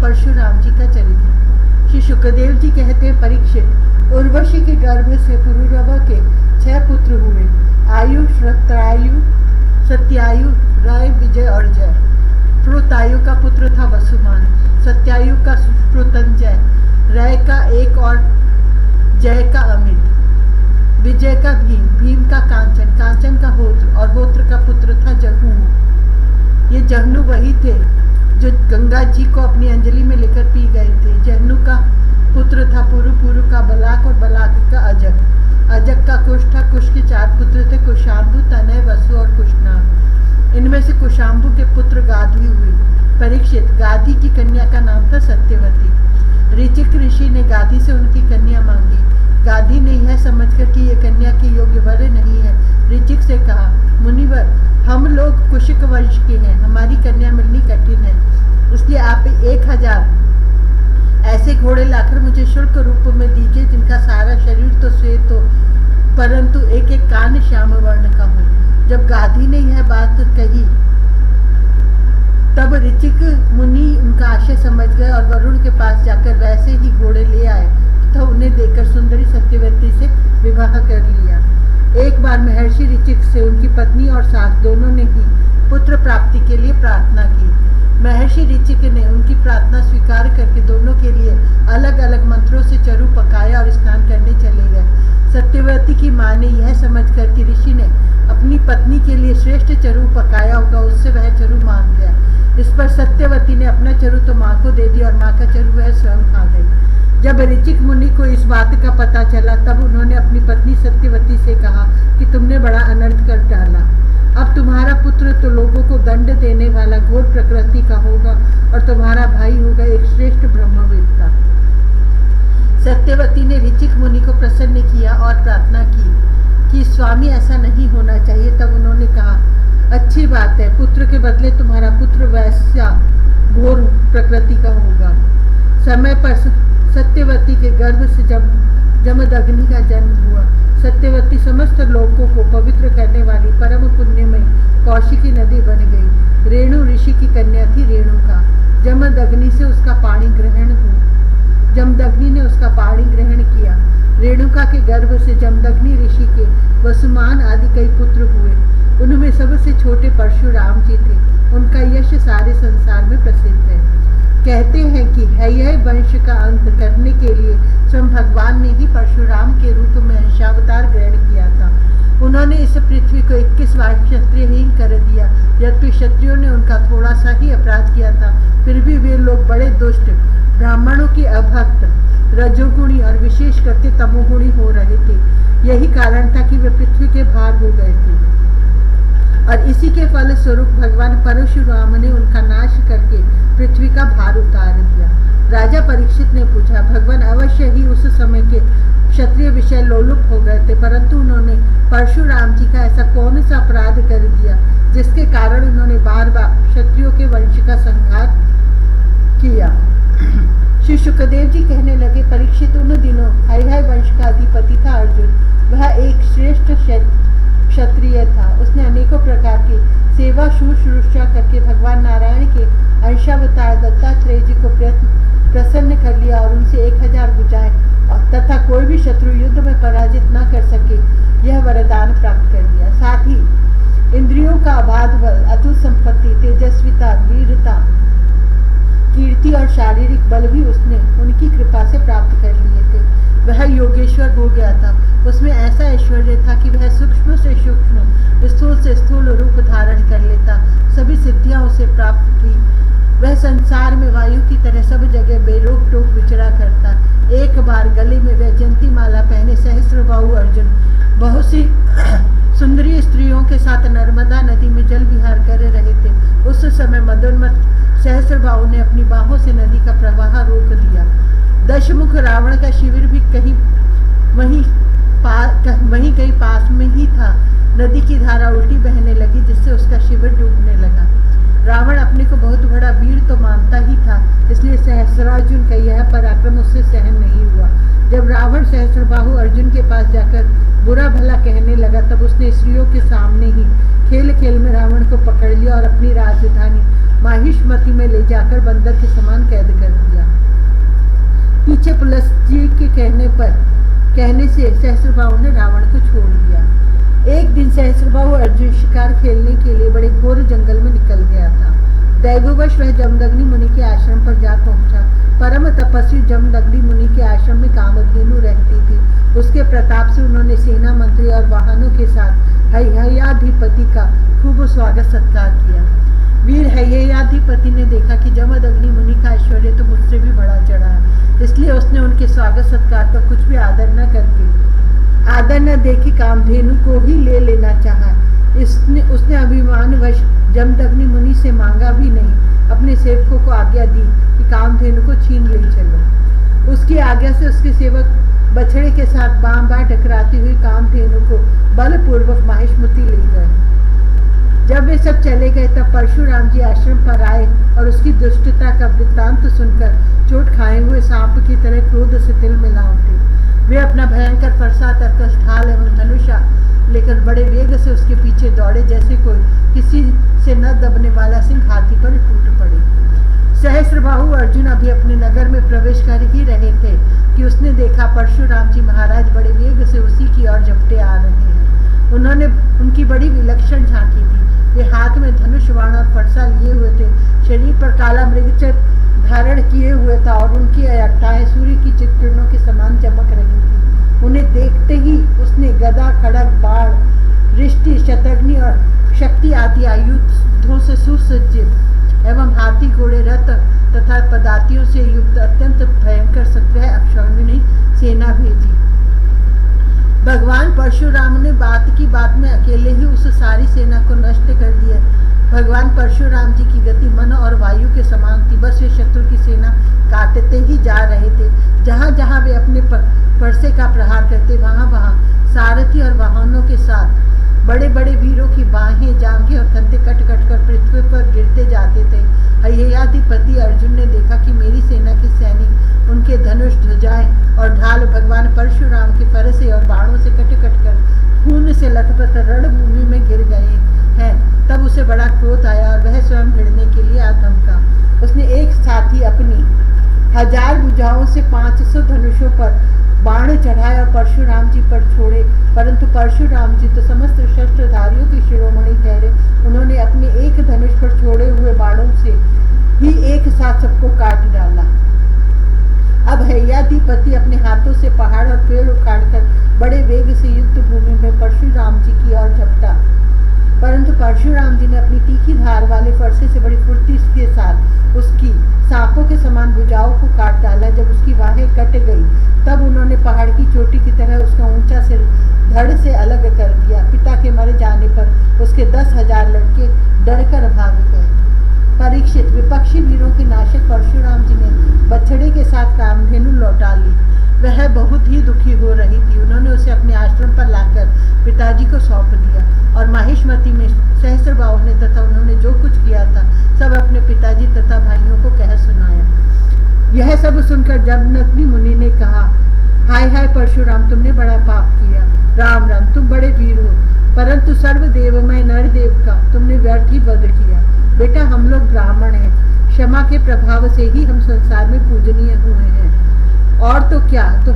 परशुराम जी का चरित्र। श्री शुकदेव जी कहते हैं, परीक्षित, उर्वशी के गर्भ से पुरुरवा के 6 पुत्र हुए। आयु, श्रत्रायु, सत्यायु, राय, विजय और जय। श्रोतायु का पुत्र था वसुमान, सत्यायु का श्रुतंजय, राय का एक और जय का अमित, विजय का भीम, भीम का कांचन, कांचन का होत्र और होत्र का पुत्र था जहनु। ये जहनु वही थे जो गंगा जी को अपनी अंजलि में लेकर पी गए थे। जहनु का पुत्र था पुरु, पुरु का बलाक और बलाक का अजक, अजक का कुश था। कुश के 4 पुत्र थे, कुशाम्बु, तनय, वसु और कुशनाग। इनमें से कुशाम्बु के पुत्र गाधी हुए। परीक्षित, गाधी की कन्या का नाम था सत्यवती। ऋचिक ऋषि ने गाधी से उनकी कन्या मांगी। गाधी ने यह समझकर कि ये कन्या के योग्य वर नहीं है, ऋचिक से कहा, मुनिवर, हम लोग कुशिक वंश के हैं, हमारी कन्या मिलनी कठिन है, इसलिए आप 1000 ऐसे घोड़े लाकर मुझे शुल्क रूप में दीजिए जिनका सारा शरीर तो श्वेत हो, परंतु एक एक कान श्याम वर्ण का हो। जब गाधी ने यह बात कही तब ऋचिक मुनि उनका आशय समझ गए और वरुण के पास जाकर वैसे ही घोड़े ले आए तथा उन्हें देकर सुंदरी सत्यवती से विवाह कर लिया। एक बार महर्षि ऋचिक से उनकी पत्नी और सास दोनों ने ही पुत्र प्राप्ति के लिए प्रार्थना की। महर्षि ऋचिक ने उनकी प्रार्थना स्वीकार करके दोनों के लिए अलग अलग मंत्रों से चरु पकाया और स्नान करने चले गए। सत्यवती की माँ ने यह समझकर कि ऋषि ने अपनी पत्नी के लिए श्रेष्ठ चरु पकाया होगा, उससे वह चरु मान गया। इस पर सत्यवती ने अपना चरु तो माँ को दे दिया और माँ का चरु वह स्वयं खा गई। जब ऋचिक मुनि को इस बात का पता चला तब उन्होंने अपनी पत्नी सत्यवती से कहा कि तुमने बड़ा अनर्थ कर डाला। अब तुम्हारा पुत्र तो लोगों को दंड देने वाला घोर प्रकृति का होगा और तुम्हारा भाई होगा एक श्रेष्ठ ब्रह्मवेत्ता। सत्यवती ने ऋचिक मुनि को प्रसन्न किया और प्रार्थना की कि स्वामी ऐसा नहीं होना चाहिए। तब उन्होंने कहा, अच्छी बात है, पुत्र के बदले तुम्हारा पुत्र वैसा घोर प्रकृति का होगा। समय पर सत्यवती के गर्भ से जमदग्नि का जन्म हुआ। सत्यवती समस्त लोगों को पवित्र करने वाली परम पुण्यमयी कौशिकी नदी बन गई। रेणु ऋषि की कन्या थी रेणुका। जमदग्नि से उसका पाणी ग्रहण हुआ। जमदग्नि ने उसका पाणी ग्रहण किया। रेणुका के गर्भ से जमदग्नि ऋषि के वसुमान आदि कई पुत्र हुए। उनमें सबसे छोटे परशुराम जी थे। उनका यश सारे संसार में प्रसिद्ध है। कहते हैं कि हैय वंश का अंत करने के लिए स्वयं भगवान ने ही परशुराम के रूप में अंशावतार ग्रहण किया था। उन्होंने इस पृथ्वी को 21 बार क्षत्रियहीन कर दिया। यद्यपि क्षत्रियों ने उनका थोड़ा सा ही अपराध किया था, फिर भी वे लोग बड़े दुष्ट, ब्राह्मणों के अभक्त, रजोगुणी और विशेष करके तमोगुणी हो रहे थे। यही कारण था कि वे पृथ्वी के भार हो गए थे और इसी के फल स्वरूप भगवान परशुराम ने उनका नाश करके पृथ्वी का भार उतार दिया। राजा परीक्षित ने पूछा, भगवान अवश्य ही उस समय के क्षत्रिय विषय लोलुप हो गए थे, परंतु उन्होंने परशुराम जी का ऐसा कौन सा अपराध कर दिया जिसके कारण उन्होंने बार बार क्षत्रियों के वंश का संहार किया। श्री शुकदेव जी कहने लगे, परीक्षित, उन दिनों हैय वंश का अधिपति था अर्जुन। वह एक श्रेष्ठ क्षत्रिय था। उसने अनेकों प्रकार की सेवा शुश्रूषा करके भगवान नारायण के अंशावतार दत्तात्रेय जी को प्रसन्न कर लिया और उनसे 1000 भुजाएं तथा कोई भी शत्रु युद्ध में पराजित न कर सके यह वरदान प्राप्त कर लिया। साथ ही इंद्रियों का अबाध बल, अतुल संपत्ति, तेजस्विता, वीरता, कीर्ति और शारीरिक बल भी उसने उनकी कृपा से प्राप्त कर लिए थे। वह योगेश्वर हो गया था। उसमें ऐसा ऐश्वर्य था कि वह सूक्ष्म से सूक्ष्म, स्थूल से स्थूल रूप धारण कर लेता। सभी सिद्धियां उसे प्राप्त थी। वह संसार में वायु की तरह सब जगह बेरोक टोक विचरा करता। एक बार गले में वैजयंती माला पहने सहस्त्रबाहु अर्जुन बहुत सी सुंदरी स्त्रियों के साथ नर्मदा नदी में जल विहार कर रहे थे। उस समय मदोन्मत्त सहस्त्रबाहु ने अपनी बाहों से नदी का प्रवाह रोक दिया। दशमुख रावण का शिविर भी वहीं कहीं पास में ही था। नदी की धारा उल्टी बहने लगी जिससे उसका शिविर डूबने लगा। रावण अपने को बहुत बड़ा वीर तो मानता ही था, इसलिए सहस्रार्जुन का यह पराक्रम उससे सहन नहीं हुआ। जब रावण सहस्त्रबाहु अर्जुन के पास जाकर बुरा भला कहने लगा तब उसने स्त्रियों के सामने ही खेल खेल में रावण को पकड़ लिया और अपनी राजधानी माहिष्मति में ले जाकर बंदर के समान कैद कर दिया। पीछे पुलस्त्य के कहने से सहस्त्रबाहु ने रावण को छोड़ दिया। एक दिन सहस्त्रबाहु अर्जुन शिकार खेलने के लिए बड़े घोर जंगल में निकल गया था। दैववश वह जमदग्नि मुनि के आश्रम पर जा पहुंचा। परम तपस्वी जमदग्नि मुनि के आश्रम में कामधेनु रहती थी। उसके प्रताप से उन्होंने सेना मंत्री और वाहनों के साथ हैहयाधिपति का खूब स्वागत सत्कार किया। वीर हैहयाधिपति ने देखा कि जमदग्नि मुनि का ऐश्वर्य तो मुझसे भी बढ़ा चढ़ा है, इसलिए उसने उनके स्वागत सत्कार का कुछ भी आदर न देखी कामधेनु को ही ले लेना चाहा। उसने अभिमानवश जमदग्नि मुनि से मांगा भी नहीं, अपने सेवकों को आज्ञा दी कि कामधेनु को छीन ले चलो। उसकी आज्ञा से उसके सेवक बछड़े के साथ बार टकराती हुई कामधेनु को बलपूर्वक माहिष्मति ले गए। जब वे सब चले गए तब परशुराम जी आश्रम पर आए और उसकी दुष्टता का वृत्तांत सुनकर चोट खाए हुए सांप की तरह क्रोध से तिलमिला उठे। वे अपना भयंकर फरसा तरकश ढाल एवं धनुषा लेकर बड़े वेग से उसके पीछे दौड़े, जैसे कोई किसी से न दबने वाला सिंह हाथी पर टूट पड़े। सहस्त्रबाहु अर्जुन अभी अपने नगर में प्रवेश कर ही रहे थे कि उसने देखा परशुराम जी महाराज बड़े वेग से उसी की ओर झपटे आ रहे हैं। उन्होंने उनकी बड़ी विलक्षण झांकी थी। वे हाथ में धनुष बाण और फरसा लिए हुए थे, शरीर पर काला मृगचर्म धारण किए हुए था और उनकी अट्टाएं सूर्य की किरणों के समान चमक रही थी। उन्हें देखते ही उसने गदा, खड़ग, बाण, रिष्टि, शतघ्नि और शक्ति आदि आयुधों से सुसज्जित एवं हाथी, घोड़े, रथ तथा पदातियों से युक्त अत्यंत भयंकर 17 अक्षौहिणी सेना भेजी। भगवान परशुराम ने बात की बात में अकेले ही उस सारी सेना को नष्ट कर दिया। भगवान परशुराम जी की गति मन और वायु के समान थी। बस वे शत्रु की सेना काटते ही जा रहे थे। जहाँ जहाँ वे अपने फरसे का प्रहार करते, वहाँ वहाँ सारथी और वाहनों के साथ बड़े बड़े वीरों की बाहें, जांघें और कंधे कट कट कर पृथ्वी पर गिरते जाते थे। हैहयाधिपति अर्जुन ने देखा कि मेरी सेना के सैनिक, उनके धनुष, ध्वजाएं और ढाल भगवान परशुराम के फरसे और बाणों से कट कट कर खून से लथपथ रणभूमि में गिर गए हैं। तब उसे बड़ा क्रोध आया और वह स्वयं भिड़ने के लिए आ धमका। उसने एक साथ ही अपनी 1000 भुजाओं से 500 धनुषों पर बाण चढ़ाए और परशुराम जी पर छोड़े, परंतु परशुराम जी तो समस्त शस्त्रधारियों के शिरोमणि ठहरे। उन्होंने अपने एक धनुष पर छोड़े हुए बाणों से ही एक साथ सबको काट डाला। अब हैहयाधिपति अपने हाथों से पहाड़ और पेड़ उखाड़कर बड़े वेग से युद्ध भूमि में परशुराम जी की ओर झपटा, परंतु परशुराम जी ने अपनी तीखी धार वाले फरसे से बड़ी फुर्ती के साथ उसकी सांपों के समान भुजाओं को काट डाला। जब उसकी बाहें कट गई तब उन्होंने पहाड़ की चोटी की तरह उसका ऊंचा सिर धड़ से अलग कर दिया। पिता के मर जाने पर उसके 10,000 लड़के डरकर भाग गए। परीक्षित, विपक्षी वीरों के नाशक परशुराम जी ने बछड़े के साथ कामधेनु लौटा ली। वह बहुत ही दुखी हो रही थी। उन्होंने उसे अपने आश्रम पर लाकर पिताजी को सौंप दिया और माहिष्मति में सहस्त्रबाहु ने तथा उन्होंने जो कुछ किया था सब अपने पिताजी तथा भाइयों को कह सुनाया। यह सब सुनकर जमदग्नि मुनि ने कहा, हाय हाय परशुराम, तुमने बड़ा पाप किया। राम राम, तुम बड़े वीर हो, परंतु सर्वदेवमय नरदेव का तुमने व्यर्थ ही वध किया। बेटा, हम लोग ब्राह्मण हैं, क्षमा के प्रभाव से ही हम संसार में पूजनीय हुए हैं। और तो क्या, तो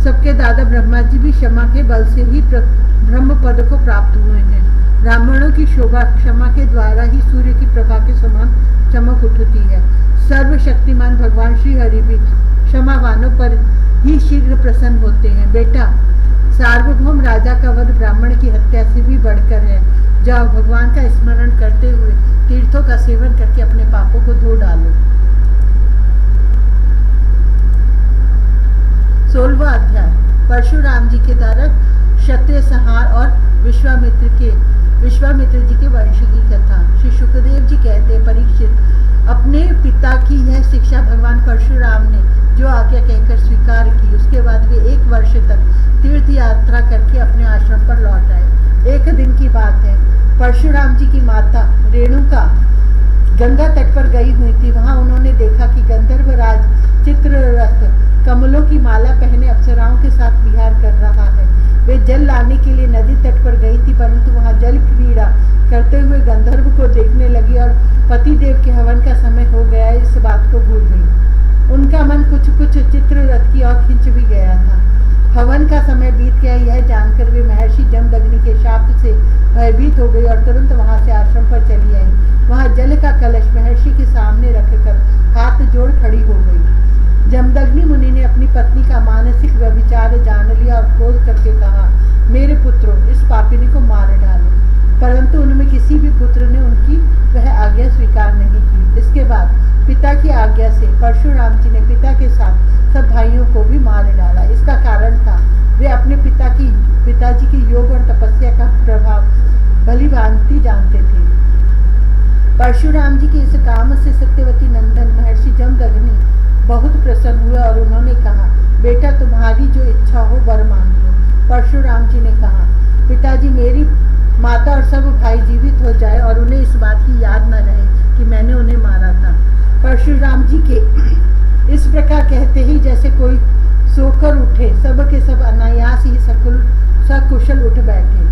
सबके दादा ब्रह्मा जी भी क्षमा के बल से ही ब्रह्म पद को प्राप्त हुए हैं। ब्राह्मणों की शोभा क्षमा के द्वारा ही सूर्य की प्रभा के समान चमक उठती है। सर्वशक्तिमान भगवान श्री हरि भी क्षमावानों पर ही शीघ्र प्रसन्न होते हैं। बेटा, सार्वभौम राजा का वध ब्राह्मण की हत्या से भी बढ़कर है। जाओ, भगवान का स्मरण करते हुए तीर्थों का सेवन करके अपने पापों को धो डालो। 16वां अध्याय, परशुराम जी के द्वारा क्षत्रिय संहार और विश्वामित्र जी के वंश की कथा। श्री सुखदेव जी कहते हैं, परीक्षित, अपने पिता की यह शिक्षा भगवान परशुराम ने जो आज्ञा कहकर स्वीकार की, उसके बाद वे 1 वर्ष तक तीर्थ यात्रा करके अपने आश्रम पर लौट आए। एक दिन की बात है, परशुराम जी की माता रेणुका गंगा तट पर गई हुई थी। वहां उन्होंने देखा कि गंधर्वराज चित्ररथ कमलों की माला पहने अप्सराओं के साथ विहार कर रहा है। वे जल लाने के लिए नदी तट पर गई थी, परंतु वहां जल क्रीड़ा करते हुए गंधर्व को देखने लगी और पतिदेव के हवन का समय हो गया इस बात को भूल गई। उनका मन कुछ कुछ चित्ररथ की ओर खिंच भी गया था। हवन का समय बीत गया यह जानकर वे महर्षि जमदग्नि के शाप से भयभीत हो गई और तुरंत वहां से आश्रम पर चली आई। वहां जल का कलश महर्षि के सामने रखकर हाथ जोड़ खड़ी हो गई। जमदग्नि मुनि ने अपनी पत्नी का मानसिक व्यभिचार जान लिया और क्रोध करके कहा, मेरे पुत्रों, इस पापिनी को मार डालो। परंतु उनमें किसी भी पुत्र ने उनकी वह आज्ञा स्वीकार नहीं की। इसके बाद पिता की आज्ञा से परशुराम जी ने पिता के साथ सब भाइयों को भी मार डाला। इसका कारण था वे अपने पिताजी के योग और तपस्या का प्रभाव भली भांति जानते थे। परशुराम जी के इस काम से सत्यवती नंदन महर्षि जमदग्नि बहुत प्रसन्न हुए और उन्होंने कहा, बेटा तुम्हारी जो इच्छा हो वर मांग लो। परशुराम जी ने कहा, पिताजी, मेरी माता और सब भाई जीवित हो जाए और उन्हें इस बात की याद न रहे कि मैंने उन्हें मारा था। परशुराम जी के इस प्रकार कहते ही जैसे कोई सोकर उठे, सब के सब अनायास ही सकुशल उठ बैठे।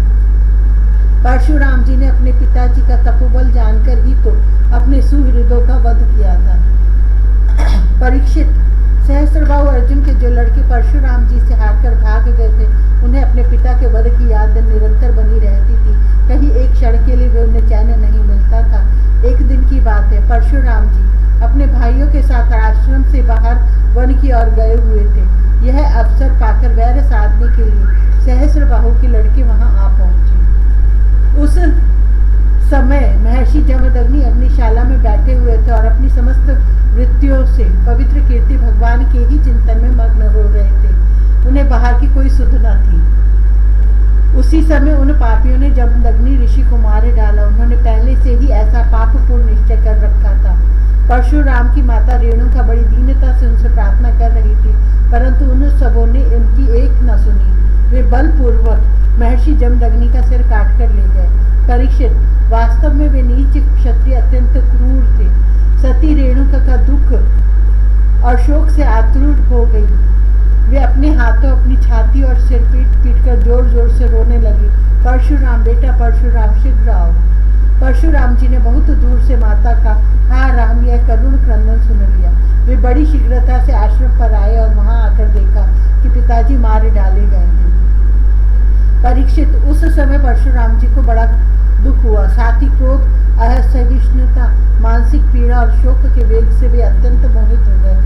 परशुराम जी ने अपने पिताजी का तपोबल जानकर ही तो अपने सुहृदों का वध किया था। परीक्षित, सहस्त्रबाहु अर्जुन के जो लड़के परशुराम जी से हारकर भाग गए थे, उन्हें अपने पिता के वध की याद निरंतर बनी रहती थी। कहीं एक क्षण के लिए वे उन्हें चैन नहीं मिलता था। एक दिन की बात है, परशुराम जी अपने भाइयों के साथ आश्रम से बाहर वन की ओर गए हुए थे। यह अवसर पाकर वैर साधने के लिए सहस्त्रबाहु के लड़के वहां आ पहुंचे। उस समय महर्षि जमदग्नि अग्निशाला में बैठे हुए थे और अपनी समस्त वृत्तियों से पवित्र कीर्ति भगवान के ही चिंतन में मग्न हो रहे थे। उन्हें बाहर की कोई सुध न थी। उसी समय उन पापियों ने जमदग्नि ऋषि को मार डाला। उन्होंने पहले से ही ऐसा पापपूर्ण निश्चय कर रखा था। परशुराम की माता रेणुका बड़ी दीनता से उनसे प्रार्थना कर रही थी, परंतु उन सबों ने उनकी एक न सुनी। वे बलपूर्वक महर्षि जमदग्नि का सिर काट कर ले गए। परीक्षित, वास्तव में वे नीच क्षत्रिय अत्यंत क्रूर थे। सती रेणुका का दुख और शोक से आतुर हो गई। वे अपने हाथों अपनी छाती और सिर पीट कर जोर जोर से रोने लगी। परशुराम, बेटा परशुराम, शीघ्र आओ। परशुराम जी ने बहुत दूर से माता का हा राम यह करुण क्रंदन सुन लिया। वे बड़ी शीघ्रता से आश्रम पर आए और वहां आकर देखा कि पिताजी मार डाले गए हैं। परीक्षित, उस समय परशुराम जी को बड़ा दुख हुआ। साथ ही क्रोध, असहिष्णुता, मानसिक पीड़ा और शोक के वेग से वे अत्यंत मोहित हो गए।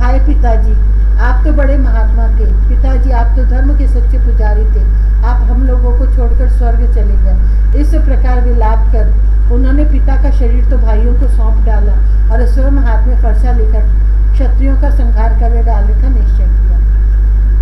हाय पिताजी, आप तो बड़े महात्मा थे। पिताजी, आप तो धर्म के सच्चे पुजारी थे। आप हम लोगों को छोड़कर स्वर्ग चले गए। इस प्रकार विलाप कर उन्होंने पिता का शरीर तो भाइयों को सौंप डाला और स्वयं हाथ में फरसा लेकर क्षत्रियों का संहार कर डालने का निश्चय किया।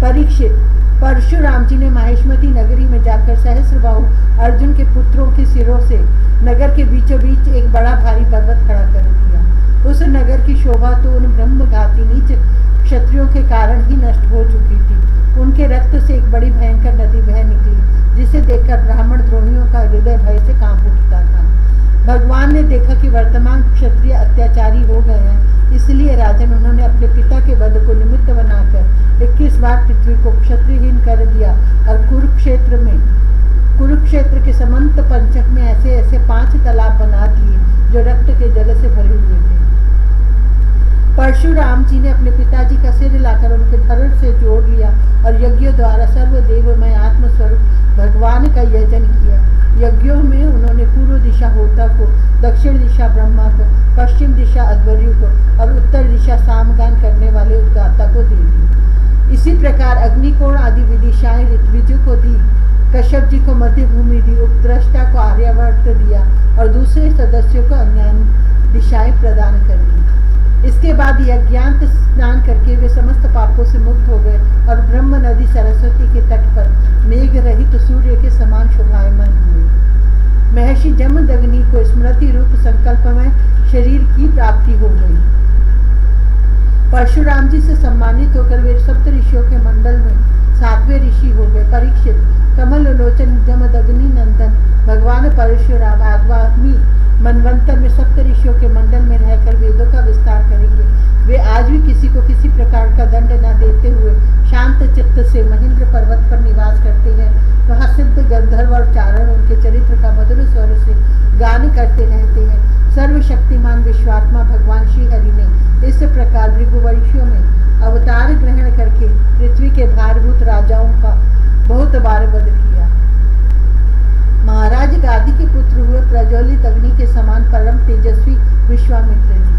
परीक्षित, परशुराम जी ने माहेश्मती नगरी में जाकर सहस्त्रबाहु अर्जुन के पुत्रों के सिरों से नगर के बीचों बीच एक बड़ा भारी पर्वत खड़ा कर दिया। उस नगर की शोभा तो उन ब्रह्मघाती नीच क्षत्रियों के कारण ही नष्ट हो चुकी थी। उनके रक्त से एक बड़ी भयंकर नदी बह निकली, जिसे देखकर ब्राह्मण द्रोहियों का हृदय भय से कांप उठता था। भगवान ने देखा कि वर्तमान क्षत्रिय अत्याचारी हो गए हैं, इसलिए राजन उन्होंने अपने पिता के वध को निमित्त बनाकर 21 बार पृथ्वी को क्षत्रियहीन कर दिया और कुरुक्षेत्र के समंत पंचक में ऐसे ऐसे 5 तालाब बना दिए जो रक्त के जल से भरे हुए थे। परशुराम जी ने अपने पिताजी का सिर लाकर उनके धड़ से जोड़ लिया और यज्ञों द्वारा सर्वदेवमय आत्मस्वरूप भगवान का यजन किया। यज्ञों में उन्होंने पूर्व दिशा होता को, दक्षिण दिशा ब्रह्मा को, पश्चिम दिशा अध्वर्यु को और उत्तर दिशा सामगान करने वाले उद्गाता को दे दी। इसी प्रकार अग्निकोण आदि विदिशाएं ऋत्विजों को दी, कश्यप जी को मध्य भूमि दी, उपद्रष्टा को आर्यावर्त दिया और दूसरे सदस्यों को अन्य दिशाएं प्रदान कर दी। इसके बाद यज्ञांत स्नान करके वे समस्त पापों से मुक्त हो गए और ब्रह्म नदी सरस्वती के तट पर मेघ रहित सूर्य के समान शोभायमान हुए। महर्षि जमदग्नि को स्मृति रूप संकल्प में शरीर की प्राप्ति हो गई। परशुराम जी से सम्मानित होकर वे सप्त ऋषियों के मंडल में 7वें ऋषि हो गए। परीक्षित, कमल लोचन जमदग्नि नंदन भगवान परशुराम आगामी मनवंतर में सप्त ऋषियों के मंडल में रहकर वेदों का विस्तार करेंगे। वे आज भी किसी को किसी प्रकार का दंड न देते हुए शांत चित्त से महेंद्र पर्वत पर निवास करते हैं। वहाँ सिद्ध गंधर्व और चारण उनके चरित्र का मधुर स्वर से गान करते रहते हैं। सर्वशक्तिमान विश्वात्मा भगवान श्री हरि ने इस प्रकार भृगुवंशियों में अवतार ग्रहण करके पृथ्वी के भारभूत राजाओं का बहुत बार वध किया। महाराज गादी के पुत्र हुए प्रज्वलित अग्नि के समान परम तेजस्वी विश्वामित्र जी।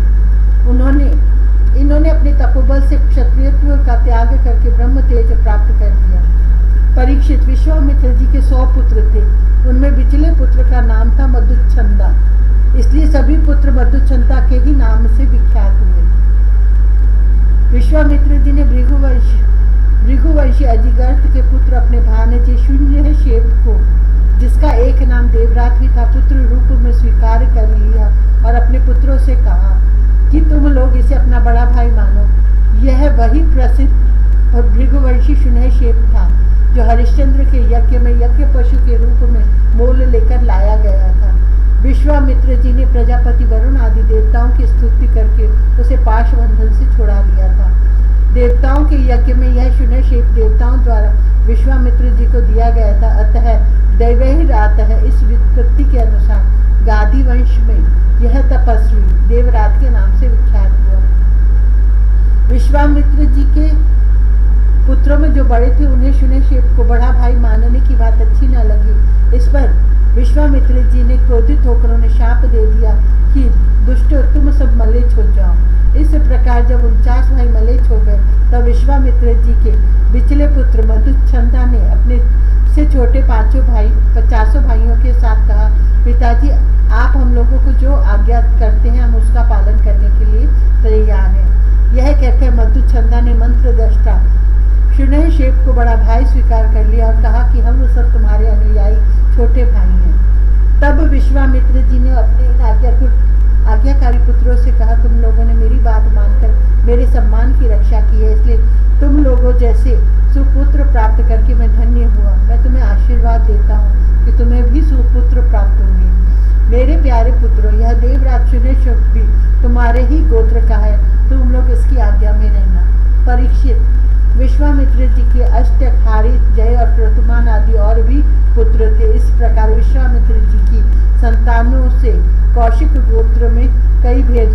इन्होंने अपने तपोबल से क्षत्रियत्व का त्याग करके ब्रह्म तेज प्राप्त कर दिया। परीक्षित विश्वामित्र जी के 100 पुत्र थे। उनमें बिचले पुत्र का नाम था मधुच्छंदा, इसलिए सभी पुत्र मधुच्छंदा के ही नाम से विख्यात हुए। विश्वामित्र जी ने भृगुवंशी अजिगर्त के पुत्र अपने भानजे शून्यशेप को, जिसका एक नाम देवरात भी था, पुत्र रूप में स्वीकार कर लिया और अपने पुत्रों से कहा कि तुम लोग इसे अपना बड़ा भाई मानो। यह वही प्रसिद्ध और भृगुवंशी शून्यशेप था जो हरिश्चंद्र के यज्ञ में यज्ञ पशु के रूप में मोल लेकर लाया गया था। विश्वामित्र जी ने प्रजापति वरुण आदि देवताओं की स्तुति करके उसे पाश बंधन से छुड़ा लिया था। देवताओं के यज्ञ में यह शून्यशेप देवताओं द्वारा विश्वामित्र जी को दिया गया था, अतः दैवैरात है। इस व्युत्पत्ति के अनुसार गादी वंश में यह तपस्वी देवरात के नाम से विख्यात हुआ। विश्वामित्र जी के पुत्रों में जो बड़े थे उन्हें शून्यशेप को बड़ा भाई मानने की बात अच्छी न लगी। इस पर विश्वामित्र जी ने क्रोधित होकर उन्हें शाप दे दिया कि दुष्ट, तुम सब मलेच्छ हो जाओ। इस प्रकार जब 49 भाई मलेच्छ हो गए तब विश्वामित्र जी के बिचले पुत्र मधुच्छंदा ने अपने से छोटे 50 भाइयों के साथ कहा, पिताजी आप हम लोगों को जो आज्ञा करते हैं हम उसका पालन करने के लिए तैयार हैं। यह कहकर मधुच्छंदा ने मंत्र दृष्टा शून्यशेप को बड़ा भाई स्वीकार कर लिया और कहा कि हम सब तुम्हारे अनुयायी छोटे भाई हैं। तब विश्वामित्र जी ने अपने आज्ञाकारी पुत्रों से कहा, तुम लोगों ने मेरी बात मानकर मेरे सम्मान की रक्षा की है, इसलिए तुम लोगों जैसे सुपुत्र प्राप्त करके मैं धन्य हुआ। मैं तुम्हें आशीर्वाद देता हूँ कि तुम्हें भी सुपुत्र प्राप्त होंगे। मेरे प्यारे पुत्रों, यह देवराज शून्यशेप भी तुम्हारे ही गोत्र का है, तुम लोग इसकी आज्ञा में रहना। परीक्षित विश्वामित्र जी के अष्टक, हारित, जय और क्रतुमान आदि और भी पुत्र थे। इस प्रकार विश्वामित्र जी की संतानों से कौशिक गोत्र में कई भेद